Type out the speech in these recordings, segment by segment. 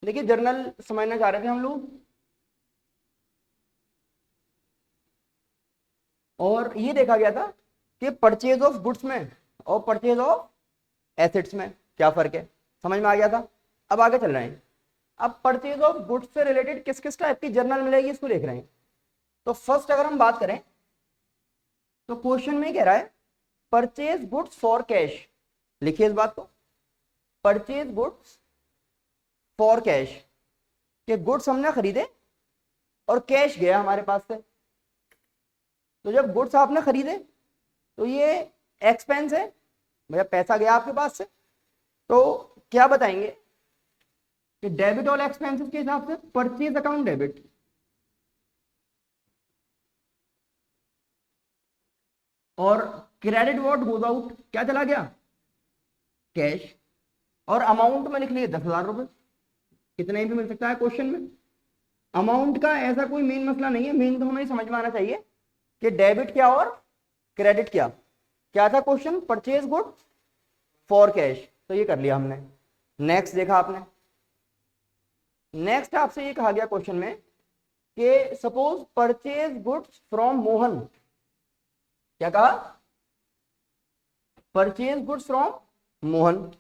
देखिए जर्नल समझना चाह रहे थे हम लोग, और ये देखा गया था कि परचेज ऑफ गुड्स में और परचेज ऑफ एसेट्स में क्या फर्क है, समझ में आ गया था। अब आगे चल रहे हैं। अब परचेज ऑफ गुड्स से रिलेटेड किस किस टाइप की जर्नल मिलेगी इसको देख रहे हैं। तो फर्स्ट अगर हम बात करें तो क्वेश्चन में कह रहा है परचेज गुड्स फॉर कैश। लिखिए इस बात को, परचेज गुड्स फॉर कैश, के गुड्स हमने खरीदे और कैश गया हमारे पास से। तो जब गुड्स आपने खरीदे तो ये एक्सपेंस है, भैया पैसा गया आपके पास से। तो क्या बताएंगे कि डेबिट ऑल एक्सपेंसेस के हिसाब से परचेज अकाउंट डेबिट, और क्रेडिट व्हाट गोज आउट, क्या चला गया, कैश। और अमाउंट में लिख लिए 10,000 रुपए, कितने भी मिल सकता है क्वेश्चन में। अमाउंट का ऐसा कोई मेन मसला नहीं है, मेन तो हमें समझ में आना चाहिए कि डेबिट क्या और क्रेडिट क्या। क्या था question, purchase good for cash, तो ये कर लिया हमने। नेक्स्ट देखा आपने, नेक्स्ट आपसे ये कहा गया क्वेश्चन में कि suppose purchase goods from Mohan. क्या कहा, purchase goods from Mohan,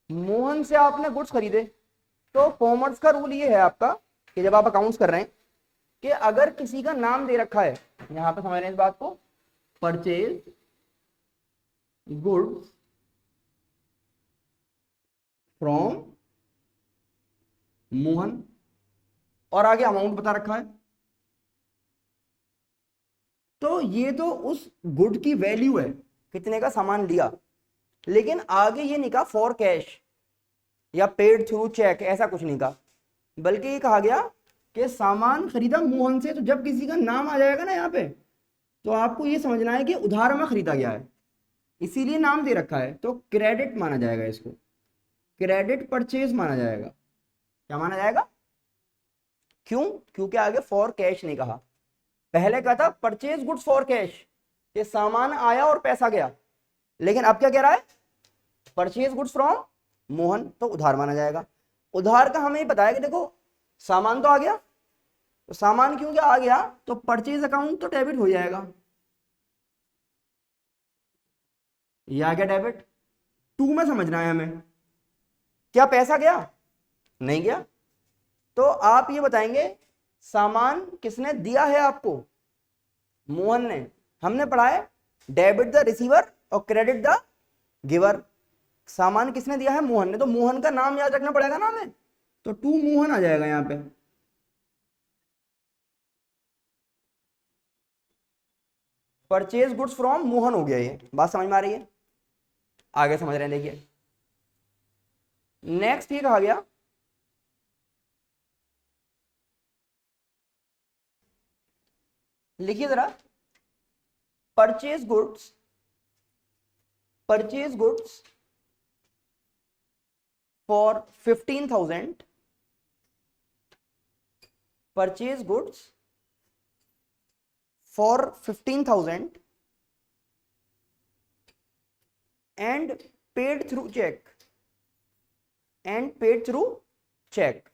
Mohan से आपने गुड्स खरीदे। तो कॉमर्स का रूल ये है आपका कि जब आप अकाउंट्स कर रहे हैं कि अगर किसी का नाम दे रखा है, यहां पे समझ रहे हैं इस बात को, परचेज गुड्स फ्रॉम मोहन, और आगे अमाउंट बता रखा है, तो ये तो उस गुड की वैल्यू है, कितने का सामान लिया। लेकिन आगे ये नहीं कहा फॉर कैश या पेड थ्रू चेक, ऐसा कुछ नहीं कहा, बल्कि ये कहा गया कि सामान खरीदा मोहन से। तो जब किसी का नाम आ जाएगा ना यहाँ पे, तो आपको ये समझना है कि उधार में खरीदा गया है, इसीलिए नाम दे रखा है, तो क्रेडिट माना जाएगा इसको, क्रेडिट परचेज माना जाएगा। क्या माना जाएगा, क्यों, क्योंकि आगे फॉर कैश नहीं कहा। पहले कहा था परचेज गुड्स फॉर कैश, ये सामान आया और पैसा गया। लेकिन अब क्या कह रहा है, परचेज गुड्स फ्रॉम मोहन, तो उधार माना जाएगा। उधार का हमें पता है कि देखो सामान तो आ गया, तो सामान क्योंकि आ गया तो परचेज अकाउंट तो डेबिट हो जाएगा। ये आ गया डेबिट। टू में समझना है हमें, क्या पैसा गया, नहीं गया। तो आप ये बताएंगे सामान किसने दिया है आपको, मोहन ने। हमने पढ़ा है डेबिट द रिसीवर और क्रेडिट द गिवर। सामान किसने दिया है, मोहन ने, तो मोहन का नाम याद रखना पड़ेगा ना हमें, तो टू मोहन आ जाएगा यहां पे। परचेज गुड्स फ्रॉम मोहन हो गया, ये बात समझ में आ रही है, आगे समझ रहे हैं। देखिए नेक्स्ट ये कहा गया लिखिए जरा, purchase goods, purchase goods for 15,000, purchase goods for 15,000 and paid through cheque, and paid through cheque.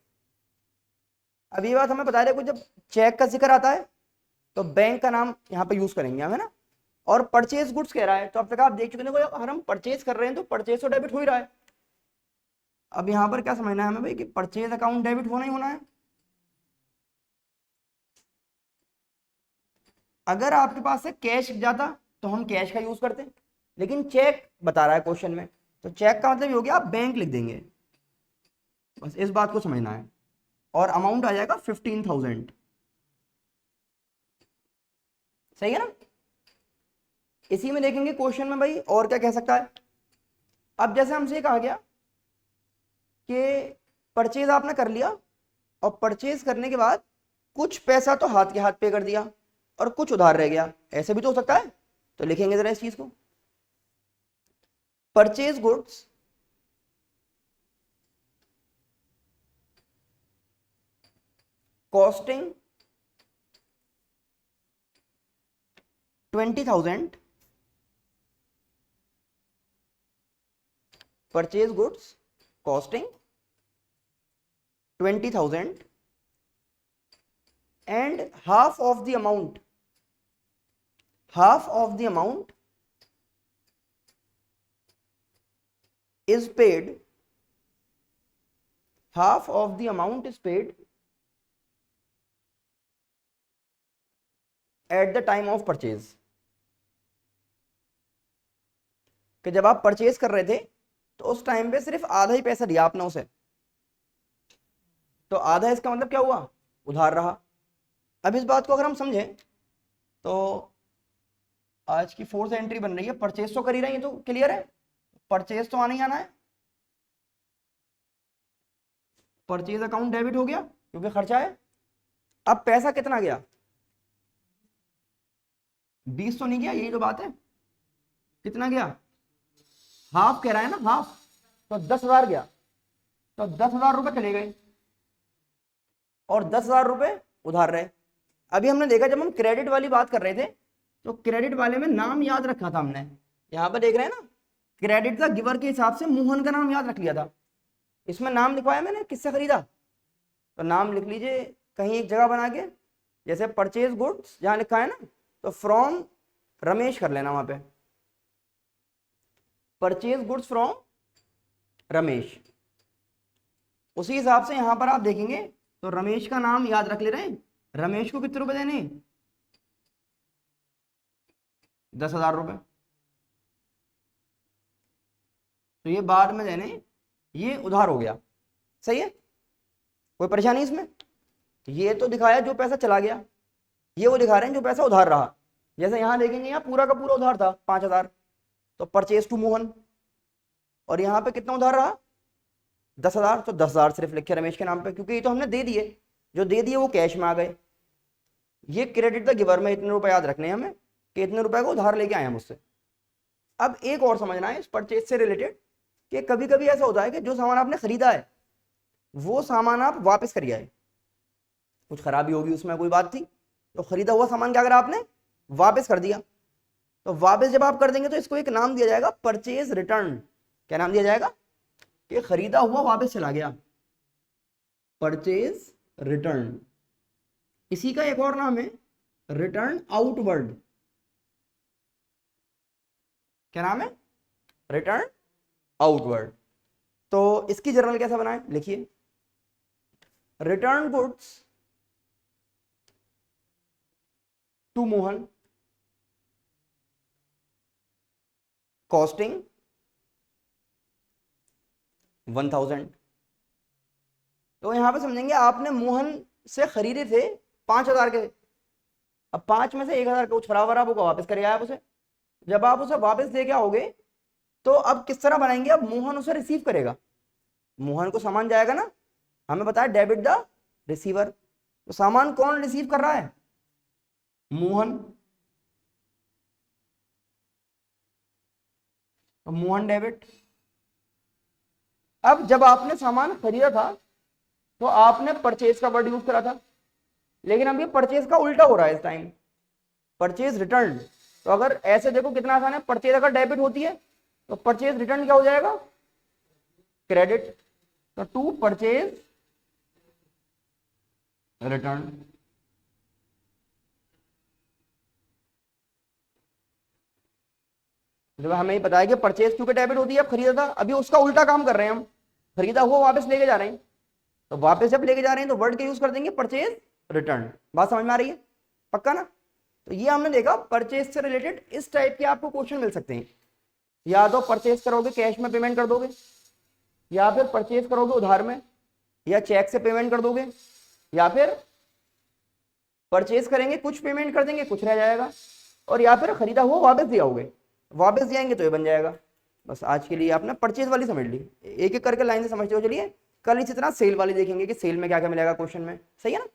अब ये बात हमें बता रहे, जब चेक का जिक्र आता है तो बैंक का नाम यहाँ पे यूज करेंगे हम, है ना। और परचेज गुड्स कह रहा है, तो अब तक आप देख चुके हैं अगर हम परचेज कर रहे हैं तो परचेज तो डेबिट हो ही रहा है। अब यहाँ पर क्या समझना है हमें भाई कि परचेज अकाउंट डेबिट होना ही होना है। अगर आपके पास से कैश जाता तो हम कैश का यूज करते, लेकिन चेक बता रहा है क्वेश्चन में, तो चेक का मतलब ये हो गया आप बैंक लिख देंगे, बस इस बात को समझना है। और अमाउंट आ जाएगा 15,000, सही है ना। इसी में देखेंगे क्वेश्चन में भाई और क्या कह सकता है। अब जैसे हमसे कहा गया कि परचेज आपने कर लिया और परचेज करने के बाद कुछ पैसा तो हाथ के हाथ पे कर दिया और कुछ उधार रह गया, ऐसे भी तो हो सकता है। तो लिखेंगे जरा इस चीज को, purchase goods costing 20,000, purchase goods costing 20,000 and half of the amount is paid, half of the amount is paid at the time of purchase। कि जब आप परचेज कर रहे थे तो उस टाइम पे सिर्फ आधा ही पैसा दिया आपने उसे, तो आधा इसका मतलब क्या हुआ, उधार रहा। अब इस बात को अगर हम समझें तो आज की फोर्थ एंट्री बन रही है, परचेज तो कर ही रही है, तो क्लियर है, परचेज तो आना ही आना है। परचेज अकाउंट डेबिट हो गया क्योंकि खर्चा है। अब पैसा कितना गया, 20 तो नहीं गया, यही तो बात है। कितना गया, हाफ कह रहा है ना, हाफ, तो 10,000 गया, तो 10,000 रुपए चले गए और 10,000 रुपए उधार रहे। अभी हमने देखा जब हम क्रेडिट वाली बात कर रहे थे तो क्रेडिट वाले में नाम याद रखा था हमने, यहां पर देख रहे हैं ना, क्रेडिट का गिवर के हिसाब से मोहन का नाम याद रख लिया था। इसमें नाम लिखवाया मैंने, किससे खरीदा, तो नाम लिख लीजिए कहीं एक जगह बना के, जैसे परचेज गुड्स जहां लिखा है ना, तो फ्रॉम रमेश कर लेना वहां पे, परचेज गुड्स फ्रॉम रमेश। उसी हिसाब से यहां पर आप देखेंगे तो रमेश का नाम याद रख ले रहे हैं। रमेश को कितने रुपए देने, 10,000 रुपए, तो ये बाद में देने, ये उधार हो गया। सही है, कोई परेशानी इसमें। ये तो दिखाया जो पैसा चला गया, ये वो दिखा रहे हैं जो पैसा उधार रहा। जैसे यहां देखेंगे यहाँ पूरा का पूरा उधार था 5,000, तो परचेज टू मोहन, और यहाँ पे कितना उधार रहा, 10,000, तो 10,000 सिर्फ लिखे रमेश के नाम पे, क्योंकि ये तो हमने दे दिए, जो दे दिए वो कैश में आ गए। ये क्रेडिट द गिवर में इतने रुपए याद रखने हैं हमें कि इतने रुपए को उधार लेके आए हैं मुझसे। अब एक और समझना है इस परचेज से रिलेटेड कि कभी कभी ऐसा होता है कि जो सामान आपने खरीदा है वो सामान आप वापस कर आए, कुछ खराबी होगी उसमें, कोई बात थी, तो खरीदा हुआ सामान क्या करा आपने, वापस कर दिया। तो वापस जब आप कर देंगे तो इसको एक नाम दिया जाएगा, परचेज रिटर्न। क्या नाम दिया जाएगा, कि खरीदा हुआ वापस चला गया, परचेज रिटर्न। इसी का एक और नाम है रिटर्न आउटवर्ड। क्या नाम है, रिटर्न आउटवर्ड। तो इसकी जर्नल कैसा बनाए, लिखिए, return goods to Mohan costing 1,000। तो यहां पे समझेंगे आपने मोहन से खरीदे थे 5,000 के, अब 5 में से 1,000 का कुछ खराब खराब होगा, वापस कर आया आप उसे। जब आप उसे वापस दे के आओगे तो अब किस तरह बनाएंगे, अब मोहन उसे रिसीव करेगा, मोहन को सामान जाएगा ना, हमें बताया डेबिट द रिसीवर, तो सामान कौन रिसीव कर रहा है, मोहन, तो मोहन डेबिट। अब जब आपने सामान खरीदा था तो आपने परचेज का वर्ड यूज करा था, लेकिन अब ये परचेज का उल्टा हो रहा है इस टाइम, परचेज रिटर्न। तो अगर ऐसे देखो कितना आसान है, परचेज अगर डेबिट होती है तो परचेज रिटर्न क्या हो जाएगा, क्रेडिट। तो टू परचेज रिटर्न। जब हमें ही पता है कि परचेज क्योंकि डेबिट होती है, अब खरीदा था, अभी उसका उल्टा काम कर रहे हैं हम, खरीदा हुआ वापस लेके जा रहे हैं, तो वापस जब लेके जा रहे हैं तो वर्ड का यूज कर देंगे परचेज रिटर्न। बात समझ में आ रही है, पक्का ना। तो ये हमने देखा परचेज से रिलेटेड इस टाइप के आपको क्वेश्चन मिल सकते हैं, या तो परचेज करोगे कैश में पेमेंट कर दोगे, या फिर परचेज करोगे उधार में, या चेक से पेमेंट कर दोगे, या फिर परचेज करेंगे कुछ पेमेंट कर देंगे कुछ रह जाएगा, और या फिर खरीदा हुआ वापस दियाओगे, वापस दियाएंगे तो ये बन जाएगा। बस आज के लिए आपने परचेज वाली समझ ली, एक एक करके लाइन से समझते हो चलिए। कल इसी तरह सेल वाली देखेंगे कि सेल में क्या क्या मिलेगा क्वेश्चन में, सही है ना।